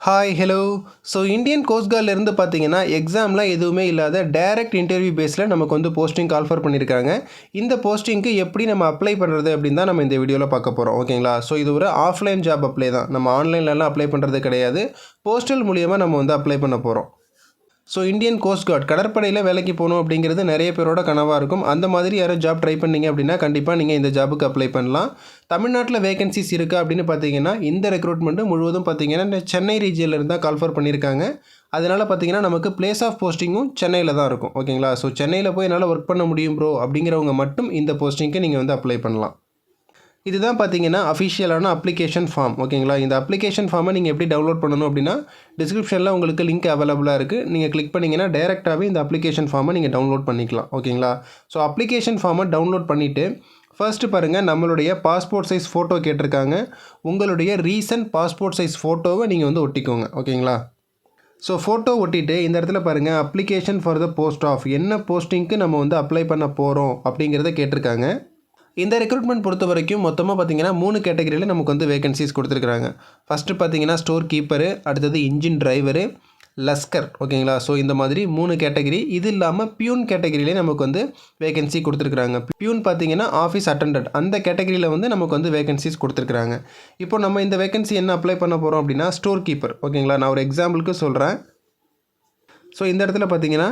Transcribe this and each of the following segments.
Hi hello. So Indian coast கார்ட்லேருந்து பார்த்தீங்கன்னா எக்ஸாம்லாம் எதுவுமே இல்லாத டைரக்ட் இன்டர்வியூ பேஸில் நமக்கு வந்து போஸ்டிங் கால்ஃபர் பண்ணியிருக்காங்க. இந்த போஸ்டிங்க்கு எப்படி நம்ம அப்ளை பண்ணுறது அப்படின்னு தான் நம்ம இந்த வீடியோவில் பார்க்க போகிறோம். ஓகேங்களா? ஸோ இது ஒரு ஆஃப்லைன் ஜாப் அப்ளை தான். நம்ம ஆன்லைன்லலாம் அப்ளை பண்ணுறது கிடையாது. போஸ்டல் மூலியமாக நம்ம வந்து அப்ளை பண்ண போகிறோம். ஸோ இந்தியன் கோஸ்ட் கார்ட் கடற்படையில் வேலைக்கு போகணும் அப்படிங்கிறது நிறைய பேரோட கனவாக இருக்கும். அந்த மாதிரி யாரும் ஜாப் ட்ரை பண்ணீங்க அப்படின்னா கண்டிப்பாக நீங்கள் இந்த ஜாபுக்கு அப்ளை பண்ணலாம். தமிழ்நாட்டில் வேகன்சிஸ் இருக்கா அப்படின்னு பார்த்தீங்கன்னா இந்த ரெக்ரூட்மெண்ட்டு முழுவதும் பார்த்தீங்கன்னா சென்னை ரீஜியனில் இருந்தால் கால்ஃபர் பண்ணியிருக்காங்க. அதனால் பார்த்தீங்கன்னா நமக்கு பிளேஸ் ஆஃப் போஸ்டிங்கும் சென்னையில் தான் இருக்கும். ஓகேங்களா? ஸோ சென்னையில் போய் என்னால் ஒர்க் பண்ண முடியும் ப்ரோ அப்படிங்கிறவங்க மட்டும் இந்த போஸ்டிங்க்கு நீங்கள் வந்து அப்ளை பண்ணலாம். இதுதான் பார்த்தீங்கன்னா அஃபிஷியலான அப்ளிகேஷன் ஃபார்ம். ஓகேங்களா? இந்த அப்ளிகேஷன் ஃபார்மை நீங்கள் எப்படி டவுன்லோட் பண்ணணும் அப்படின்னா டிஸ்கிரிப்ஷனில் உங்களுக்கு லிங்க் அவைலபிளாக இருக்குது. நீங்கள் கிளிக் பண்ணிங்கன்னா டேரெக்டாகவே இந்த அப்ளிகேஷன் ஃபார்மை நீங்கள் டவுன்லோட் பண்ணிக்கலாம். ஓகேங்களா? ஸோ அப்ளிகேஷன் ஃபார்மை டவுன்லோட் பண்ணிவிட்டு ஃபர்ஸ்ட்டு பாருங்கள், நம்மளுடைய பாஸ்போர்ட் சைஸ் ஃபோட்டோ கேட்டிருக்காங்க. உங்களுடைய ரீசன்ட் பாஸ்போர்ட் சைஸ் ஃபோட்டோவை நீங்கள் வந்து ஒட்டிக்கோங்க. ஓகேங்களா? ஸோ ஃபோட்டோ ஒட்டிட்டு இந்த இடத்துல பாருங்கள், application for the post of என்ன போஸ்டிங்க்கு நம்ம வந்து அப்ளை பண்ண போகிறோம் அப்படிங்கிறத கேட்டிருக்காங்க. இந்த ரெக்ரூட்மெண்ட் பொறுத்த வரைக்கும் மொத்தமாக பார்த்தீங்கன்னா 3 கேட்டகரியில் நமக்கு வந்து வேகன்சிஸ் கொடுத்துருக்குறாங்க. ஃபஸ்ட்டு பார்த்தீங்கன்னா ஸ்டோர் கீப்பரு, அடுத்தது இன்ஜின் டிரைவரு, லஸ்கர். ஓகேங்களா? ஸோ இந்த மாதிரி 3 கேட்டகரி. இது இல்லாமல் பியூன் கேட்டகரியிலே நமக்கு வந்து வேகன்சி கொடுத்துருக்குறாங்க. பியூன் பார்த்தீங்கன்னா ஆஃபீஸ் அட்டண்டன்ட், அந்த கேட்டகரியில் வந்து நமக்கு வந்து வேகன்சிஸ் கொடுத்துருக்குறாங்க. இப்போ நம்ம இந்த வேகன்சி என்ன அப்ளை பண்ண போகிறோம் அப்படின்னா ஸ்டோர் கீப்பர். ஓகேங்களா? நான் ஒரு எக்ஸாம்பிளுக்கு சொல்கிறேன். ஸோ இந்த இடத்துல பார்த்தீங்கன்னா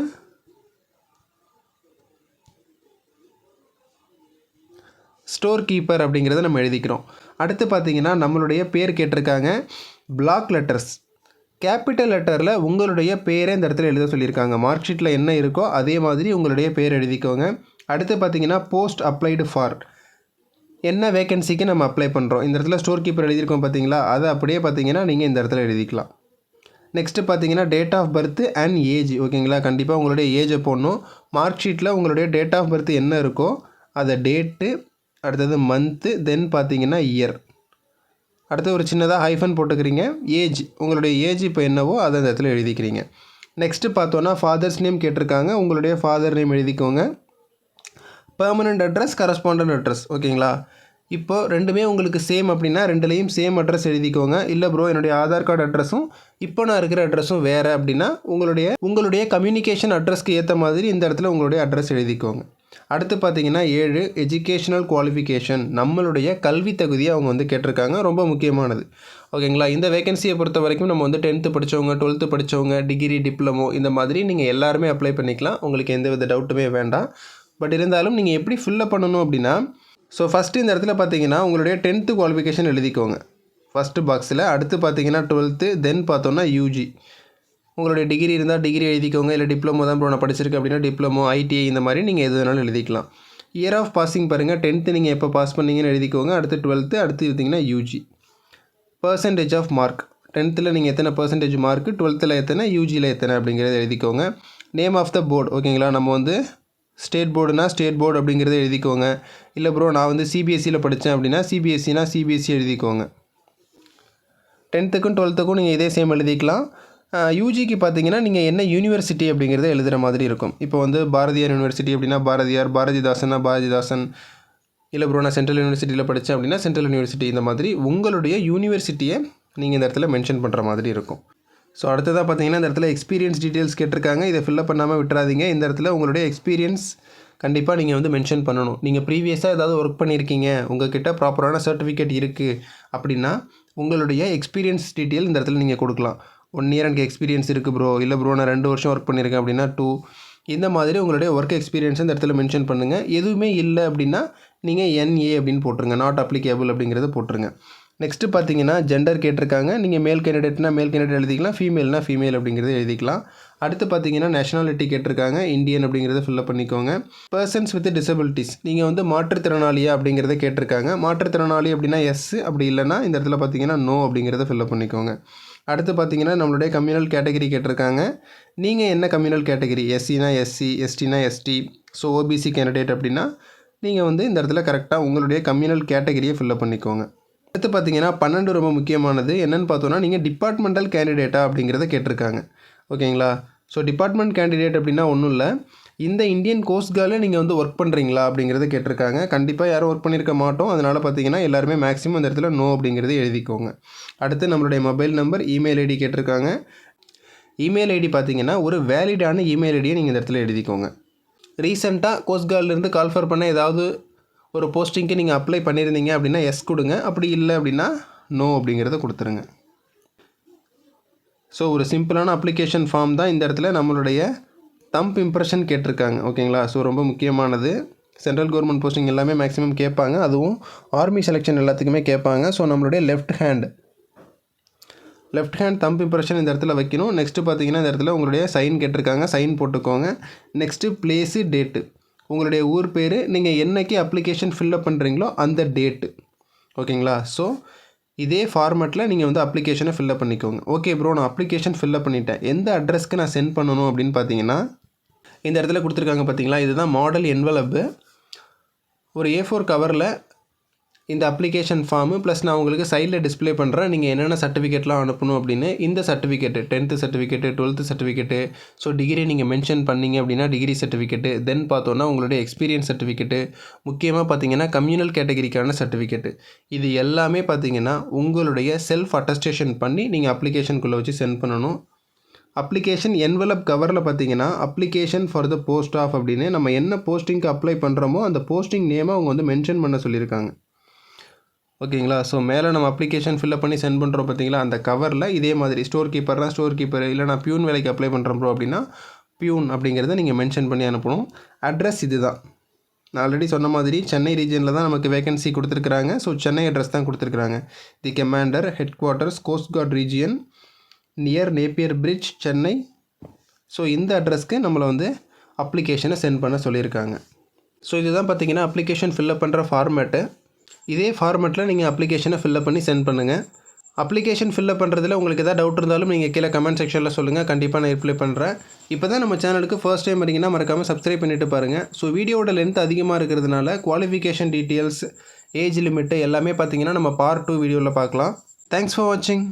ஸ்டோர் கீப்பர் அப்படிங்கிறத நம்ம எழுதிக்கிறோம். அடுத்து பார்த்தீங்கன்னா நம்மளுடைய பேர் கேட்டிருக்காங்க. பிளாக் லெட்டர்ஸ், கேபிட்டல் லெட்டரில் உங்களுடைய பேரை இந்த இடத்துல எழுத சொல்லியிருக்காங்க. மார்க் ஷீட்டில் என்ன இருக்கோ அதே மாதிரி உங்களுடைய பேர் எழுதிக்கோங்க. அடுத்து பார்த்தீங்கன்னா போஸ்ட் அப்ளைடு ஃபார், என்ன வேகன்சிக்கு நம்ம அப்ளை பண்ணுறோம். இந்த இடத்துல ஸ்டோர் கீப்பர் எழுதியிருக்கோம் பார்த்தீங்களா, அதை அப்படியே பார்த்தீங்கன்னா நீங்கள் இந்த இடத்துல எழுதிக்கலாம். நெக்ஸ்ட்டு பார்த்தீங்கன்னா date of birth and age. ஓகேங்களா? கண்டிப்பாக உங்களுடைய ஏஜை போடணும். மார்க் ஷீட்டில் உங்களுடைய டேட் ஆஃப் பர்த் என்ன இருக்கோ அதை டேட்டு, அடுத்தது மந்த்து, தென் பார்த்தீங்கன்னா இயர், அடுத்து ஒரு சின்னதாக ஹைஃபன் போட்டுக்கிறீங்க. ஏஜ், உங்களுடைய ஏஜ் இப்போ என்னவோ அதை அந்த இடத்துல எழுதிக்கிறீங்க. நெக்ஸ்ட்டு பார்த்தோன்னா ஃபாதர்ஸ் நேம் கேட்டிருக்காங்க. உங்களுடைய ஃபாதர் நேம் எழுதிக்கோங்க. Permanent address, correspondent address. ஓகேங்களா? இப்போ ரெண்டுமே உங்களுக்கு சேம் அப்படின்னா ரெண்டுலேயும் சேம் அட்ரஸ் எழுதிக்கோங்க. இல்லை ப்ரோ என்னுடைய ஆதார் கார்டு அட்ரஸும் இப்போ நான் இருக்கிற அட்ரஸும் வேறு அப்படின்னா உங்களுடைய கம்யூனிகேஷன் அட்ரஸ்க்கு ஏற்ற மாதிரி இந்த இடத்துல உங்களுடைய அட்ரஸ் எழுதிக்கோங்க. அடுத்து பார்த்தீங்கன்னா 7 எஜுகேஷனல் குவாலிஃபிகேஷன், நம்மளுடைய கல்வி தகுதியை அவங்க வந்து கேட்டிருக்காங்க. ரொம்ப முக்கியமானது. ஓகேங்களா? இந்த வேகன்சியை பொறுத்த வரைக்கும் நம்ம வந்து 10th படித்தவங்க, 12th படித்தவங்க, டிகிரி, டிப்ளமோ இந்த மாதிரி நீங்கள் எல்லாருமே அப்ளை பண்ணிக்கலாம். உங்களுக்கு எந்த வித டவுட்டுமே வேண்டாம். பட் இருந்தாலும் நீங்கள் எப்படி ஃபில்லப் பண்ணணும் அப்படின்னா, ஸோ ஃபஸ்ட்டு இந்த இடத்துல பார்த்தீங்கன்னா உங்களுடைய 10th குவாலிஃபிகேஷன் எழுதிக்கோங்க ஃபஸ்ட்டு பாக்ஸில். அடுத்து பார்த்தீங்கன்னா 12th, தென் பார்த்தோன்னா யூஜி. உங்களுடைய டிகிரி இருந்தால் டிகிரி எழுதிக்கோங்க. இல்லை டிப்ளமோ தான் நான் படிச்சிருக்கேன் அப்படின்னா டிப்ளமோ, ஐடிஐ இந்த மாதிரி நீங்கள் எது வேணாலும் எழுதிக்கலாம். இயர் ஆஃப் பாசிங் பாருங்கள், 10th நீங்கள் எப்போ பாஸ் பண்ணீங்கன்னு எழுதிக்கோங்க. அடுத்து 12th, அடுத்து பார்த்தீங்கன்னா UG. Percentage of mark, 10th நீங்கள் எத்தனை பர்சன்டேஜ் மார்க்கு, 12th எத்தனை, யூஜியில் எத்தனை அப்படிங்கிறத எழுதிக்கோங்க. Name of the board. ஓகேங்களா? நம்ம வந்து ஸ்டேட் போர்டுனா ஸ்டேட் போர்டு அப்படிங்கிறத எழுதிக்கோங்க. இல்லை ப்ரோ நான் வந்து சிபிஎஸ்சியில் படித்தேன் அப்படின்னா சிபிஎஸ்சினா சிபிஎஸ்சி எழுதிக்கோங்க. 10th 12th நீங்கள் இதே சேம் எழுதிக்கலாம். யூஜிக்கு பார்த்தீங்கன்னா நீங்கள் என்ன யூனிவர்சிட்டி அப்படிங்கிறத எழுதுகிற மாதிரி இருக்கும். இப்போ வந்து பாரதியார் யூனிவர்சிட்டி அப்படின்னா பாரதியார், பாரதிதாசன்னா பாரதிதாசன், இல்லை ப்ரோ நான் சென்ட்ரல் யூனிவர்சிட்டியில் படித்தேன் அப்படின்னா சென்ட்ரல் யூனிவர்சிட்டி. இந்த மாதிரி உங்களுடைய யூனிவர்சிட்டியை நீங்கள் இந்த இடத்துல மென்ஷன் பண்ணுற மாதிரி இருக்கும். ஸோ அடுத்ததாக பார்த்தீங்கன்னா இந்த இடத்துல எக்ஸ்பீரியன்ஸ் டீட்டெயில்ஸ் கேட்டிருக்காங்க. இதை ஃபில்லப் பண்ணாமல் விட்டுறாதீங்க. இந்த இடத்துல உங்களுடைய எக்ஸ்பீரியன்ஸ் கண்டிப்பாக நீங்கள் வந்து மென்ஷன் பண்ணணும். நீங்கள் ப்ரீவியஸாக ஏதாவது ஒர்க் பண்ணியிருக்கீங்க, உங்கள்கிட்ட ப்ராப்பரான சர்டிஃபிகேட் இருக்குது அப்படின்னா உங்களுடைய எக்ஸ்பீரியன்ஸ் டீட்டெயில் இந்த இடத்துல நீங்கள் கொடுக்கலாம். 1 year எனக்கு எக்ஸ்பீரியன்ஸ் இருக்குது ப்ரோ, இல்லை ப்ரோ நான் 2 வருஷம் ஒர்க் பண்ணியிருக்கேன் அப்படின்னா 2, இந்த மாதிரி உங்களுடைய ஒர்க் எக்ஸ்பீரியன்ஸ் இந்த இடத்துல மென்ஷன் பண்ணுங்கள். எதுவுமே இல்லை அப்படின்னா நீங்கள் NA அப்படின்னு போட்டுருங்க, நாட் அப்ளிகேபிள் அப்படிங்கிறத போட்டுருங்க. நெக்ஸ்ட்டு பார்த்தீங்கன்னா ஜெண்டர் கேட்டிருக்காங்க. நீங்கள் மேல் கேண்டிடேட்னா மேல் கேண்டிடேட் எழுதிக்கலாம், ஃபீமேல்னா ஃபீமேல் அப்படிங்கிறத எழுதிக்கலாம். அடுத்து பார்த்தீங்கன்னா நேஷனாலிட்டி கேட்டிருக்காங்க, இந்தியன் அப்படிங்கிறத ஃபில்லப் பண்ணிக்கோங்க. பர்சன்ஸ் வித் டிசபிலிட்டிஸ், நீங்கள் வந்து மாற்றுத்திறனாளியா அப்படிங்கிறத கேட்டிருக்காங்க. மாற்றுத்திறனாளி அப்படின்னா எஸ், அப்படி இல்லைனா இந்த இடத்துல பார்த்தீங்கன்னா நோ அப்படிங்கிறத ஃபில்லப் பண்ணிக்கோங்க. அடுத்து பார்த்தீங்கன்னா நம்மளுடைய கம்யூனல் கேட்டகரி கேட்டிருக்காங்க. நீங்கள் என்ன கம்யூனல் கேட்டகரி, எஸ்சினா எஸ்சி, எஸ்டினா எஸ்டி, ஸோ ஓபிசி கேண்டிடேட் அப்படின்னா நீங்கள் வந்து இந்த இடத்துல கரெக்டாக உங்களுடைய கம்யூனல் கேட்டகரியை ஃபில்லப் பண்ணிக்கோங்க. அடுத்து பார்த்தீங்கன்னா 12 ரொம்ப முக்கியமானது. என்னென்னு பார்த்தோன்னா நீங்கள் டிபார்ட்மெண்டல் கேண்டிடேட்டா அப்படிங்கிறத கேட்டிருக்காங்க. ஓகேங்களா? ஸோ டிபார்ட்மெண்ட் கேண்டிடேட் அப்படின்னா ஒன்றும் இல்லை, இந்த இந்தியன் கோஸ்ட் கார்டில் நீங்கள் வந்து ஒர்க் பண்ணுறீங்களா அப்படிங்கிறத கேட்டிருக்காங்க. கண்டிப்பாக யாரும் ஒர்க் பண்ணியிருக்க மாட்டோம். அதனால் பார்த்தீங்கன்னா எல்லாருமே மேக்ஸிமம் அந்த இடத்துல நோ அப்படிங்கிறது எழுதிக்கோங்க. அடுத்து நம்மளுடைய மொபைல் நம்பர், இமெயில் ஐடி கேட்டிருக்காங்க. இமெயில் ஐடி பார்த்தீங்கன்னா ஒரு வேலிடான இமெயில் ஐடியை நீங்கள் இந்த இடத்துல எழுதிக்கோங்க. ரீசெண்டாக கோஸ்ட் கார்ட்லேருந்து கால்ஃபர் பண்ண ஏதாவது ஒரு போஸ்டிங்க்கு நீங்கள் அப்ளை பண்ணியிருந்தீங்க அப்படின்னா எஸ் கொடுங்க. அப்படி இல்லை அப்படின்னா நோ அப்படிங்கிறத கொடுத்துருங்க. ஸோ ஒரு சிம்பிளான அப்ளிகேஷன் ஃபார்ம் தான் இந்த இடத்துல நம்மளுடைய தம்ப் இம்ப்ரெஷன் கேட்டிருக்காங்க. ஓகேங்களா? ஸோ ரொம்ப முக்கியமானது. சென்ட்ரல் கவர்மெண்ட் போஸ்டிங் எல்லாமே மேக்ஸிமம் கேட்பாங்க. அதுவும் ஆர்மி செலெக்ஷன் எல்லாத்துக்குமே கேட்பாங்க. ஸோ நம்மளுடைய லெஃப்ட் ஹேண்ட் தம்ப் இம்ப்ரெஷன் இந்த இடத்துல வைக்கணும். நெக்ஸ்ட்டு பார்த்தீங்கன்னா இந்த இடத்துல உங்களுடைய சைன் கேட்டிருக்காங்க. சைன் போட்டுக்கோங்க. நெக்ஸ்ட்டு பிளேஸு, டேட்டு, உங்களுடைய ஊர் பேர், நீங்கள் என்னைக்கு அப்ளிகேஷன் ஃபில்லப் பண்ணுறீங்களோ அந்த டேட்டு. ஓகேங்களா? ஸோ இதே ஃபார்மேட்டில் நீங்கள் வந்து அப்ளிகேஷனை ஃபில்லப் பண்ணிக்கோங்க. ஓகே ப்ரோ, நான் அப்ளிகேஷன் ஃபில்லப் பண்ணிட்டேன், எந்த அட்ரஸ்க்கு நான் சென்ட் பண்ணணும் அப்படின்னு பார்த்தீங்கன்னா இந்த இடத்துல கொடுத்துருக்காங்க பார்த்தீங்களா, இதுதான் மாடல் என்வலப்பு. ஒரு A4 கவரில் இந்த அப்ளிகேஷன் ஃபார்மு ப்ளஸ் நான் உங்களுக்கு சைடில் டிஸ்பிளே பண்ணுறேன் நீங்கள் என்னென்ன சர்டிஃபிகேட்லாம் அனுப்பணும் அப்படின்னு. இந்த certificate 10th certificate, 12th certificate, so degree நீங்கள் மென்ஷன் பண்ணிங்க அப்படின்னா டிகிரி சர்டிஃபிகேட்டு, தென் பார்த்தோன்னா உங்களுடைய எக்ஸ்பீரியன்ஸ் சர்டிஃபிகேட்டு, முக்கியமாக பார்த்தீங்கன்னா கம்யூனல் கேட்டகரிக்கான சர்டிஃபிகேட்டு, இது எல்லாமே பார்த்தீங்கன்னா உங்களுடைய செல்ஃப் அட்டஸ்டேஷன் பண்ணி நீங்கள் அப்ளிகேஷனுக்குள்ளே வச்சு சென்ட் பண்ணணும். அப்ளிகேஷன் என்வலப் கவரில் பார்த்தீங்கன்னா application for the post of அப்படின்னு நம்ம என்ன போஸ்டிங்க்கு அப்ளை பண்ணுறோமோ அந்த போஸ்டிங் நேமை அவங்க வந்து மென்ஷன் பண்ண சொல்லியிருக்காங்க. ஓகேங்களா? ஸோ மேலே நம்ம அப்ளிகேஷன் ஃபில்லப் பண்ணி சென்ட் பண்ணுறோம் பார்த்தீங்களா, அந்த கவரில் இதே மாதிரி ஸ்டோர் கீப்பர்னா ஸ்டோர் கீப்பர், இல்லை நான் பியூன் வேலைக்கு அப்ளை பண்ணுறேன் ப்ரோ அப்படின்னா பியூன் அப்படிங்கிறத நீங்கள் மென்ஷன் பண்ணி அனுப்பணும். அட்ரஸ் இது தான். நான் ஆல்ரெடி சொன்ன மாதிரி சென்னை ரீஜனில் தான் நமக்கு வேகன்சி கொடுத்துருக்குறாங்க. ஸோ சென்னை அட்ரஸ் தான் கொடுத்துருக்குறாங்க. The commander, headquarters, coast guard region, near Napier bridge, Chennai. So இந்த அட்ரஸ்க்கு நம்மளை வந்து அப்ளிகேஷனை சென்ட் பண்ண சொல்லியிருக்காங்க. ஸோ இதுதான் பார்த்தீங்கன்னா அப்ளிகேஷன் ஃபில்லப் பண்ணுற ஃபார்மேட்டு. இதே ஃபார்மேட்டில் நீங்கள் அப்ளிகேஷனை ஃபில்லப் பண்ணி சென்ட் பண்ணுங்கள். அப்ளிகேஷன் ஃபில்லப் பண்ணுறதுல உங்களுக்கு எதாவது டவுட் இருந்தாலும் நீங்கள் கீழே கமெண்ட் செக்ஷனில் சொல்லுங்கள். கண்டிப்பாக நான் ரிப்ளை பண்ணுறேன். இப்போ தான் நம்ம சேனலுக்கு ஃபர்ஸ்ட் டைம் வரீங்கன்னா மறக்காமல் சப்ஸ்கிரைப் பண்ணிவிட்டு பாருங்கள். ஸோ வீடியோட லென்த் அதிகமாக இருக்கிறதுனால குவாலிஃபிகேஷன் டீட்டெயில்ஸ், ஏஜ் லிமிட்டு எல்லாமே பார்த்தீங்கன்னா நம்ம பார்ட் 2 வீடியோவில் பார்க்கலாம். தேங்க்ஸ் ஃபார் வாட்சிங்.